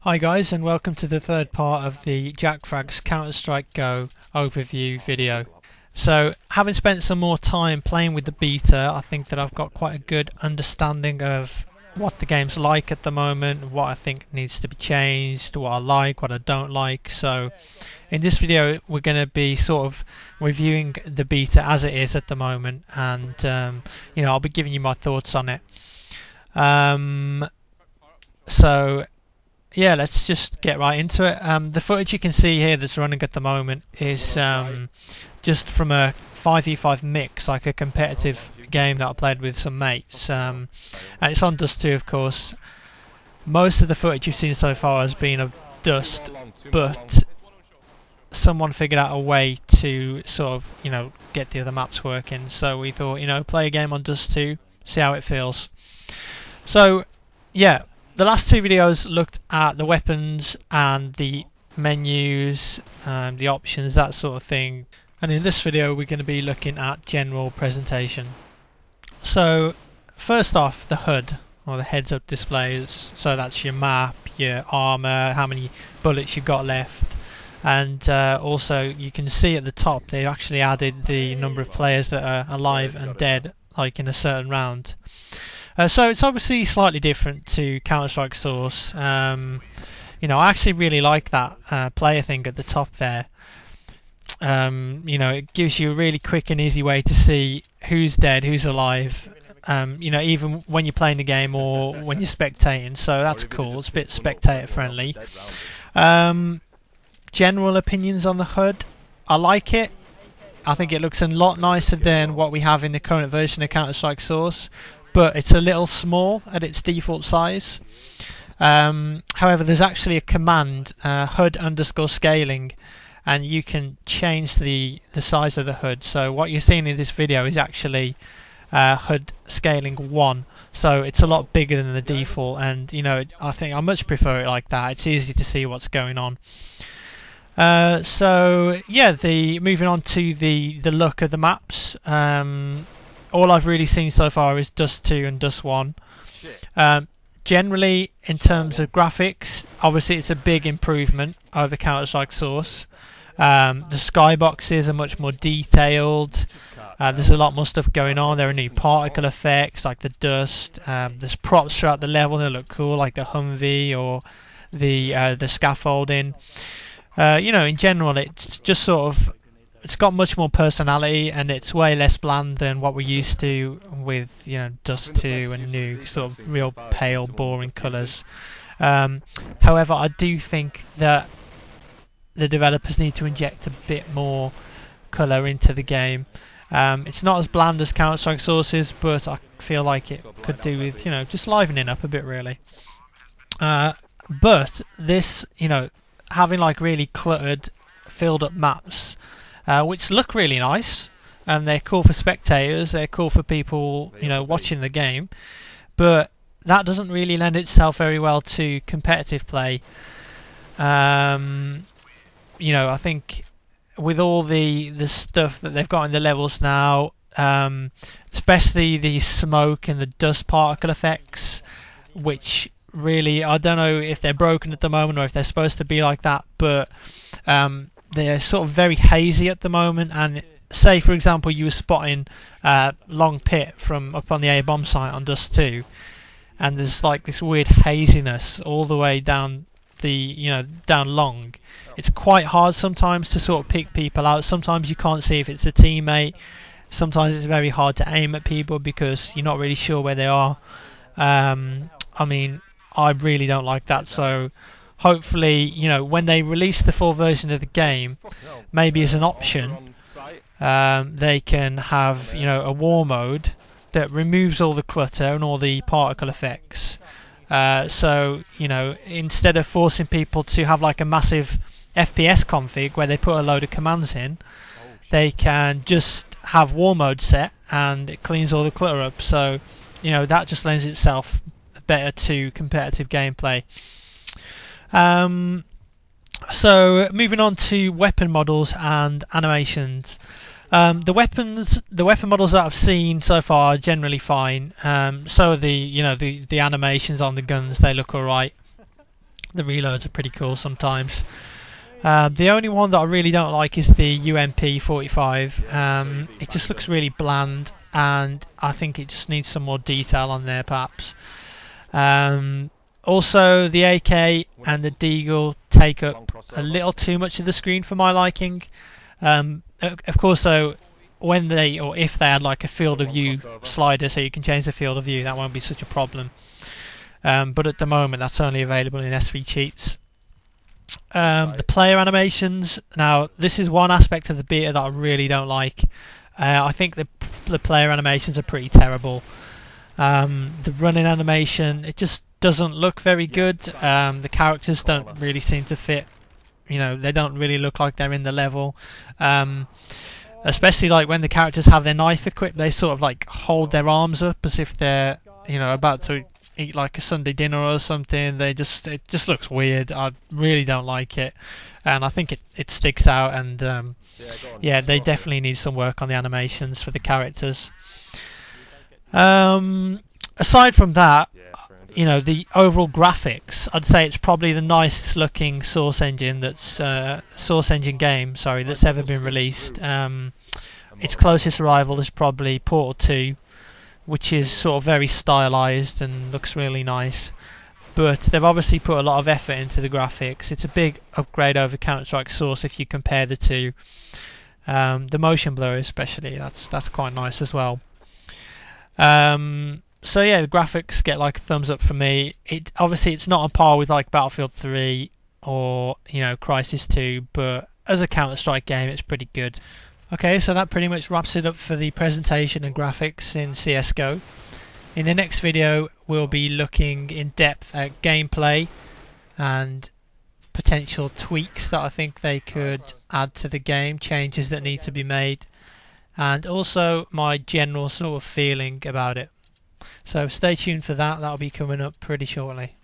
Hi guys, and welcome to the third part of the JackFrags Counter-Strike Go overview video. So, having spent some more time playing with the beta, I think that I've got quite a good understanding of what the game's like at the moment, what I think needs to be changed, what I like, what I don't like. So, in this video we're going to be sort of reviewing the beta as it is at the moment, and I'll be giving you my thoughts on it. Yeah, let's just get right into it. The footage you can see here that's running at the moment is just from a 5v5 mix, like a competitive game that I played with some mates. And it's on Dust 2, of course. Most of the footage you've seen so far has been of Dust, but someone figured out a way to sort of, get the other maps working. So we thought, play a game on Dust 2, see how it feels. So, yeah. The last two videos looked at the weapons and the menus, the options, that sort of thing. And in this video we're going to be looking at general presentation. So first off, the HUD, or the heads-up displays. So that's your map, your armour, how many bullets you've got left. And also you can see at the top they've actually added the number of players that are alive and dead, like in a certain round. So it's obviously slightly different to Counter-Strike Source. I actually really like that player thing at the top there. It gives you a really quick and easy way to see who's dead, who's alive. Even when you're playing the game or when you're spectating. So that's cool. It's a bit spectator friendly. General opinions on the HUD. I like it. I think it looks a lot nicer than what we have in the current version of Counter-Strike Source. But it's a little small at its default size. However, there's actually a command, HUD_scaling, and you can change the size of the HUD. So what you're seeing in this video is actually HUD scaling 1. So it's a lot bigger than the default, and I think I much prefer it like that. It's easy to see what's going on. Moving on to the look of the maps. All I've really seen so far is Dust 2 and Dust 1. Generally, in terms of graphics, obviously it's a big improvement over Counter-Strike Source. The skyboxes are much more detailed. There's a lot more stuff going on. There are new particle effects like the dust. There's props throughout the level that look cool, like the Humvee or the scaffolding. In general, it's just sort of. It's got much more personality, and it's way less bland than what we're used to with, Dust 2 and Nuke, sort of real pale, boring colours. However, I do think that the developers need to inject a bit more colour into the game. It's not as bland as Counter-Strike Source is, but I feel like it could do with, just livening up a bit, really. But this, having like really cluttered, filled up maps, which look really nice, and they're cool for spectators, they're cool for people, watching the game, but that doesn't really lend itself very well to competitive play. I think with all the stuff that they've got in the levels now, especially the smoke and the dust particle effects, which really, I don't know if they're broken at the moment or if they're supposed to be like that, but they're sort of very hazy at the moment. And say, for example, you were spotting Long Pit from up on the A bomb site on Dust 2, and there's like this weird haziness all the way down down Long. It's quite hard sometimes to sort of pick people out. Sometimes you can't see if it's a teammate. Sometimes it's very hard to aim at people because you're not really sure where they are. I really don't like that. So hopefully, when they release the full version of the game, maybe as an option, they can have, a war mode that removes all the clutter and all the particle effects. So, instead of forcing people to have like a massive FPS config where they put a load of commands in, they can just have war mode set and it cleans all the clutter up. So, that just lends itself better to competitive gameplay. So moving on to weapon models and animations. The weapon models that I've seen so far are generally fine. So are the animations on the guns, they look alright. The reloads are pretty cool sometimes. The only one that I really don't like is the UMP 45. It just looks really bland, and I think it just needs some more detail on there perhaps. Also, the AK and the Deagle take up a little too much of the screen for my liking. Of course, though, when they, or if they had like a field of view slider so you can change the field of view, that won't be such a problem. But at the moment, that's only available in SV cheats. The player animations. Now, this is one aspect of the beta that I really don't like. I think the player animations are pretty terrible. The running animation, it just doesn't look very good. The characters don't really seem to fit. You know, they don't really look like they're in the level. Especially like when the characters have their knife equipped, they sort of like hold their arms up as if they're, you know, about to eat like a Sunday dinner or something. It just looks weird. I really don't like it, and I think it sticks out. And yeah, they definitely need some work on the animations for the characters. Aside from that, you know, the overall graphics, I'd say it's probably the nicest looking Source Engine that's game that's ever been released. Its closest rival is probably Portal 2, which is sort of very stylized and looks really nice. But they've obviously put a lot of effort into the graphics. It's a big upgrade over Counter-Strike Source if you compare the two. The motion blur especially, that's quite nice as well. So yeah, the graphics get like a thumbs up for me. Obviously it's not on par with like Battlefield 3 or, you know, Crysis 2, but as a Counter-Strike game it's pretty good. Okay, so that pretty much wraps it up for the presentation and graphics in CSGO. In the next video we'll be looking in depth at gameplay and potential tweaks that I think they could add to the game, changes that need to be made, and also my general sort of feeling about it. So stay tuned for that, that'll be coming up pretty shortly.